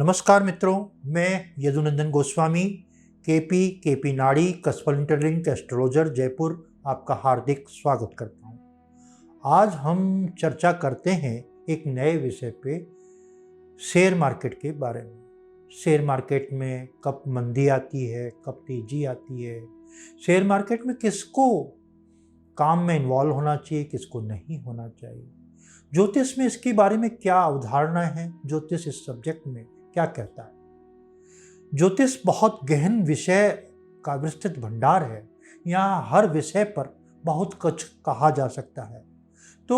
नमस्कार मित्रों, मैं यदुनंदन गोस्वामी केपी नाड़ी कसफल इंटरलिंक एस्ट्रोलॉजर जयपुर आपका हार्दिक स्वागत करता हूं। आज हम चर्चा करते हैं एक नए विषय पे, शेयर मार्केट के बारे में। शेयर मार्केट में कब मंदी आती है, कब तेजी आती है, शेयर मार्केट में किसको काम में इन्वॉल्व होना चाहिए, किसको नहीं होना चाहिए, ज्योतिष में इसके बारे में क्या अवधारणा है, ज्योतिष इस सब्जेक्ट में क्या कहता है। ज्योतिष बहुत गहन विषय का विस्तृत भंडार है। यहाँ हर विषय पर बहुत कुछ कहा जा सकता है। तो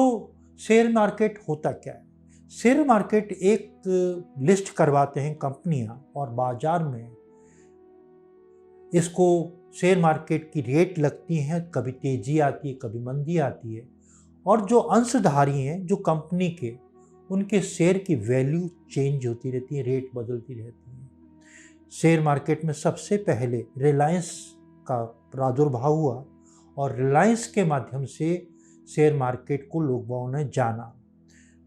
शेयर मार्केट होता क्या है? शेयर मार्केट एक लिस्ट करवाते हैं कंपनियां और बाजार में इसको शेयर मार्केट की रेट लगती हैं। कभी तेजी आती है, कभी मंदी आती है, और जो अंशधारी हैं, जो कंपनी के, उनके शेयर की वैल्यू चेंज होती रहती है, रेट बदलती रहती है। शेयर मार्केट में सबसे पहले रिलायंस का प्रादुर्भाव हुआ और रिलायंस के माध्यम से शेयर मार्केट को लोगों ने जाना।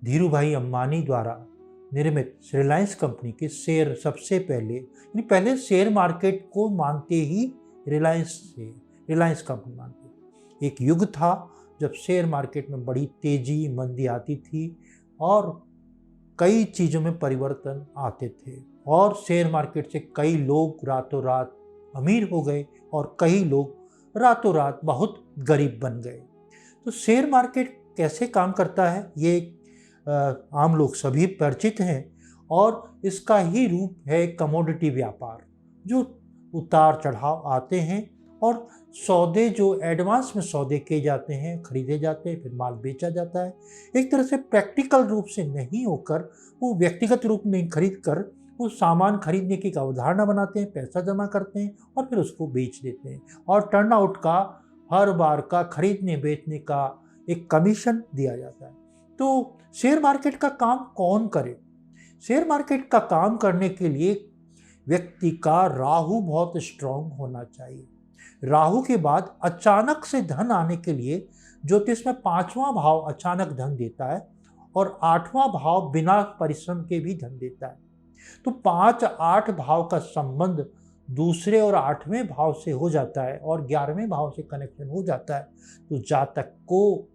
धीरू भाई अंबानी द्वारा निर्मित रिलायंस कंपनी के शेयर सबसे पहले शेयर मार्केट को मानते ही रिलायंस कंपनी मानते। एक युग था जब शेयर मार्केट में बड़ी तेजी मंदी आती थी और कई चीज़ों में परिवर्तन आते थे, और शेयर मार्केट से कई लोग रातों रात अमीर हो गए और कई लोग रातों रात बहुत गरीब बन गए। तो शेयर मार्केट कैसे काम करता है, ये आम लोग सभी परिचित हैं, और इसका ही रूप है कमोडिटी व्यापार, जो उतार चढ़ाव आते हैं और सौदे जो एडवांस में सौदे किए जाते हैं, खरीदे जाते हैं, फिर माल बेचा जाता है। एक तरह से प्रैक्टिकल रूप से नहीं होकर, वो व्यक्तिगत रूप में खरीद कर वो सामान खरीदने की अवधारणा बनाते हैं, पैसा जमा करते हैं और फिर उसको बेच देते हैं, और टर्नआउट का हर बार का खरीदने बेचने का एक कमीशन दिया जाता है। तो शेयर मार्केट का काम कौन करे? शेयर मार्केट का काम करने के लिए व्यक्ति का राहु बहुत स्ट्रांग होना चाहिए। राहु के बाद अचानक से धन आने के लिए ज्योतिष में 5वां भाव अचानक धन देता है और 8वां भाव बिना परिश्रम के भी धन देता है। तो 5-8 भाव का संबंध दूसरे और 8वें भाव से हो जाता है और 11वें भाव से कनेक्शन हो जाता है, तो जातक को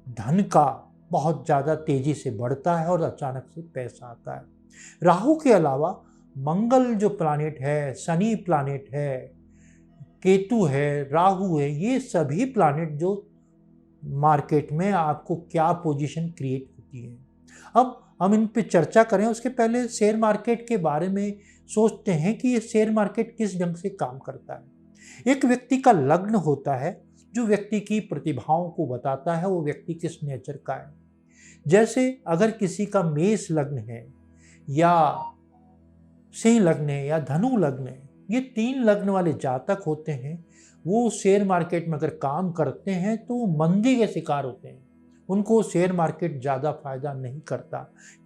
धन का बहुत ज़्यादा तेजी से बढ़ता है और अचानक से पैसा आता है। राहु के अलावा मंगल जो प्लानेट है, शनि प्लानेट है, केतु है, राहु है, ये सभी प्लानेट जो मार्केट में आपको क्या पोजीशन क्रिएट होती है। अब हम इन पे चर्चा करें उसके पहले शेयर मार्केट के बारे में सोचते हैं कि ये शेयर मार्केट किस ढंग से काम करता है। एक व्यक्ति का लग्न होता है जो व्यक्ति की प्रतिभाओं को बताता है वो व्यक्ति किस नेचर का है। जैसे अगर किसी का मेष लग्न है या सिंह लग्न है या धनु लग्न है, ये 3 लग्न वाले जातक होते हैं, वो शेयर मार्केट में अगर काम करते हैं तो मंदी के शिकार होते हैं। उनको शेयर मार्केट ज़्यादा फायदा नहीं करता,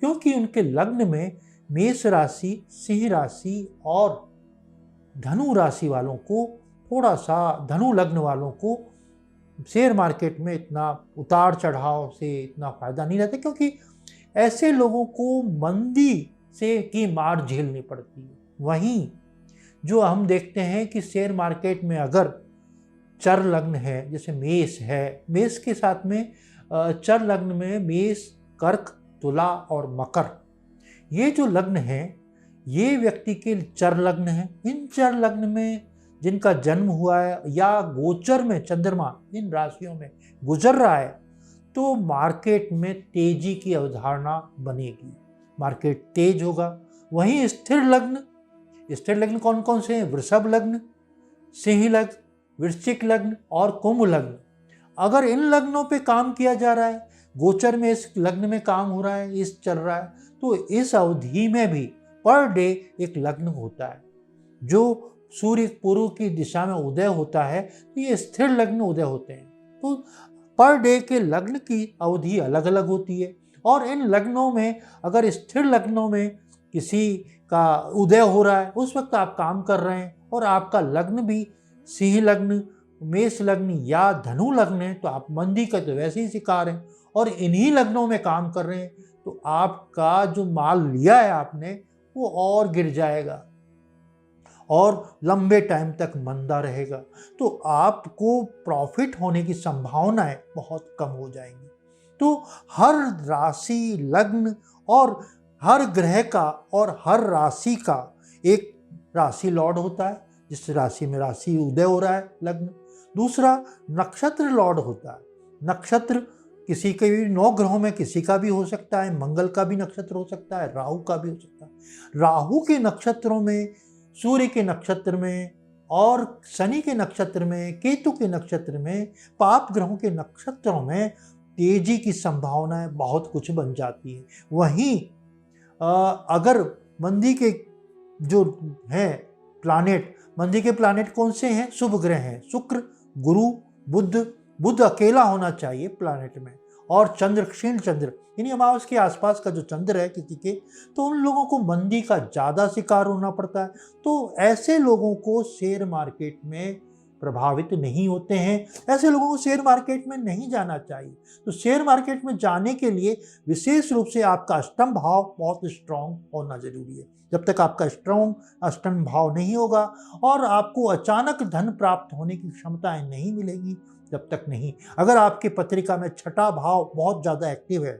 क्योंकि उनके लग्न में मेष राशि, सिंह राशि और धनु राशि वालों को थोड़ा सा, धनु लग्न वालों को शेयर मार्केट में इतना उतार चढ़ाव से इतना फायदा नहीं रहता, क्योंकि ऐसे लोगों को मंदी से की मार झेलनी पड़ती है। वहीं जो हम देखते हैं कि शेयर मार्केट में अगर चर लग्न है, जैसे मेष है, मेष के साथ में चर लग्न में मेष, कर्क, तुला और मकर, ये जो लग्न हैं ये व्यक्ति के चर लग्न हैं। इन चर लग्न में जिनका जन्म हुआ है या गोचर में चंद्रमा इन राशियों में गुजर रहा है, तो मार्केट में तेजी की अवधारणा बनेगी, मार्केट तेज होगा। वहीं स्थिर लग्न कौन कौन से हैं? वृषभ लग्न, सिंह लग्न, वृश्चिक लग्न और कुंभ लग्न। अगर इन लग्नों पे काम किया जा रहा है, गोचर में इस लग्न में काम हो रहा है, इस चल रहा है, तो इस अवधि में भी पर डे एक लग्न होता है। जो सूर्य पूर्व की दिशा में उदय होता है तो ये स्थिर लग्न उदय होते हैं। तो पर डे के लग्न की अवधि अलग अलग होती है, और इन लग्नों में अगर स्थिर लग्नों में किसी का उदय हो रहा है, उस वक्त आप काम कर रहे हैं, और आपका लग्न भी सिंह लग्न, मेष लग्न या धनु लग्न है, तो आप मंदी का तो वैसे ही शिकार हैं, और इन्हीं लग्नों में काम कर रहे हैं, तो आपका जो माल लिया है आपने वो और गिर जाएगा और लंबे टाइम तक मंदा रहेगा, तो आपको प्रॉफिट होने की संभावनाएं बहुत कम हो जाएंगी। तो हर राशि, लग्न और हर ग्रह का और हर राशि का एक राशि लॉर्ड होता है, जिस राशि में राशि उदय हो रहा है लग्न। दूसरा नक्षत्र लॉर्ड होता है। नक्षत्र किसी के भी 9 ग्रहों में किसी का भी हो सकता है, मंगल का भी नक्षत्र हो सकता है, राहु का भी हो सकता है। राहु के नक्षत्रों में, सूर्य के नक्षत्र में और शनि के नक्षत्र में, केतु के नक्षत्र में, पाप ग्रहों के नक्षत्रों में तेजी की संभावनाएं बहुत कुछ बन जाती है। वहीं अगर मंदी के जो हैं प्लानेट, मंदी के प्लानेट कौन से हैं? शुभ ग्रह हैं, शुक्र, गुरु, बुध। बुध अकेला होना चाहिए प्लानेट में, और चंद्र, क्षीण चंद्र, यानी अमावस के आसपास का जो चंद्र है किसी के, तो उन लोगों को मंदी का ज़्यादा शिकार होना पड़ता है। तो ऐसे लोगों को शेयर मार्केट में प्रभावित नहीं होते हैं, ऐसे लोगों को शेयर मार्केट में नहीं जाना चाहिए। तो शेयर मार्केट में जाने के लिए विशेष रूप से आपका अष्टम भाव बहुत स्ट्रांग होना जरूरी है। जब तक आपका स्ट्रांग अष्टम भाव नहीं होगा और आपको अचानक धन प्राप्त होने की क्षमताएं नहीं मिलेगी, जब तक नहीं। अगर आपके पत्रिका में छठा भाव बहुत ज़्यादा एक्टिव है,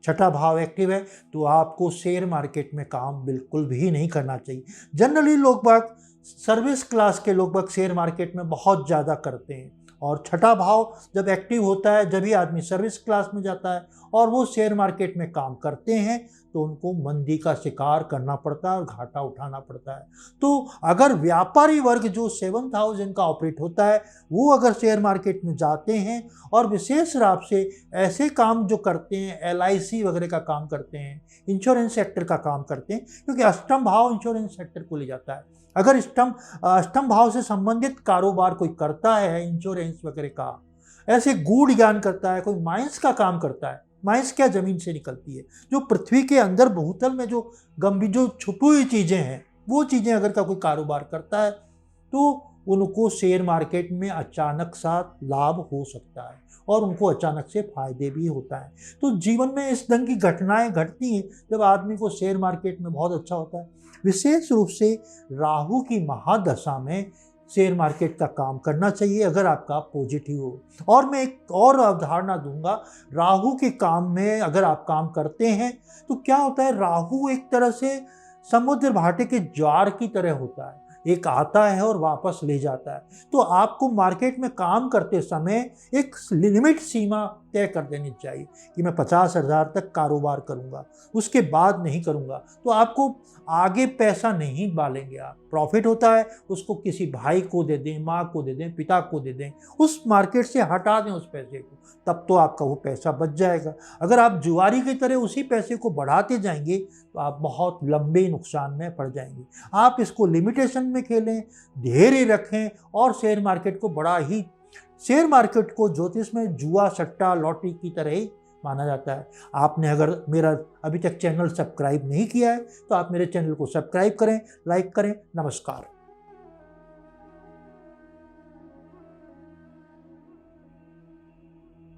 छठा भाव एक्टिव है, तो आपको शेयर मार्केट में काम बिल्कुल भी नहीं करना चाहिए। जनरली लोग बाग, सर्विस क्लास के लोग बाग शेयर मार्केट में बहुत ज़्यादा करते हैं, और छठा भाव जब एक्टिव होता है, जब भी आदमी सर्विस क्लास में जाता है और वो शेयर मार्केट में काम करते हैं, तो उनको मंदी का शिकार करना पड़ता है और घाटा उठाना पड़ता है। तो अगर व्यापारी वर्ग जो 7th हाउस इनका ऑपरेट होता है, वो अगर शेयर मार्केट में जाते हैं और विशेष रूप से ऐसे काम जो करते हैं, LIC वगैरह का काम करते हैं, इंश्योरेंस सेक्टर का काम करते हैं, क्योंकि अष्टम भाव इंश्योरेंस सेक्टर को ले जाता है। अगर अष्टम भाव से संबंधित कारोबार कोई करता है, इंश्योरेंस वगैरह का, ऐसे गूढ़ ज्ञान करता है, कोई माइंस का काम करता है, माइंस क्या जमीन से निकलती है, जो पृथ्वी के अंदर भूतल में जो गंभीर जो छुपी हुई चीज़ें हैं, वो चीज़ें अगर का कोई कारोबार करता है, तो उनको शेयर मार्केट में अचानक सा लाभ हो सकता है और उनको अचानक से फायदे भी होता है। तो जीवन में इस ढंग की घटनाएं घटती हैं जब आदमी को शेयर मार्केट में बहुत अच्छा होता है। विशेष रूप से राहु की महादशा में शेयर मार्केट का काम करना चाहिए अगर आपका पॉजिटिव हो। और मैं एक और अवधारणा दूंगा, राहु के काम में अगर आप काम करते हैं तो क्या होता है, राहु एक तरह से समुद्र भाटे के ज्वार की तरह होता है, एक आता है और वापस ले जाता है। तो आपको मार्केट में काम करते समय एक लिमिट सीमा तय कर देनी चाहिए कि मैं 50,000 तक कारोबार करूंगा, उसके बाद नहीं करूंगा। तो आपको आगे पैसा नहीं डालेंगे आप, प्रॉफिट होता है उसको किसी भाई को दे दें, माँ को दे दें, पिता को दे दें, उस मार्केट से हटा दें उस पैसे को, तब तो आपका वो पैसा बच जाएगा। अगर आप जुआरी की तरह उसी पैसे को बढ़ाते जाएंगे तो आप बहुत लंबे नुकसान में पड़ जाएंगे। आप इसको लिमिटेशन में खेलें, धैर्य रखें और शेयर मार्केट को बड़ा ही, शेयर मार्केट को ज्योतिष में जुआ, सट्टा, लॉटरी की तरह ही माना जाता है। आपने अगर मेरा अभी तक चैनल सब्सक्राइब नहीं किया है तो आप मेरे चैनल को सब्सक्राइब करें, लाइक करें। नमस्कार।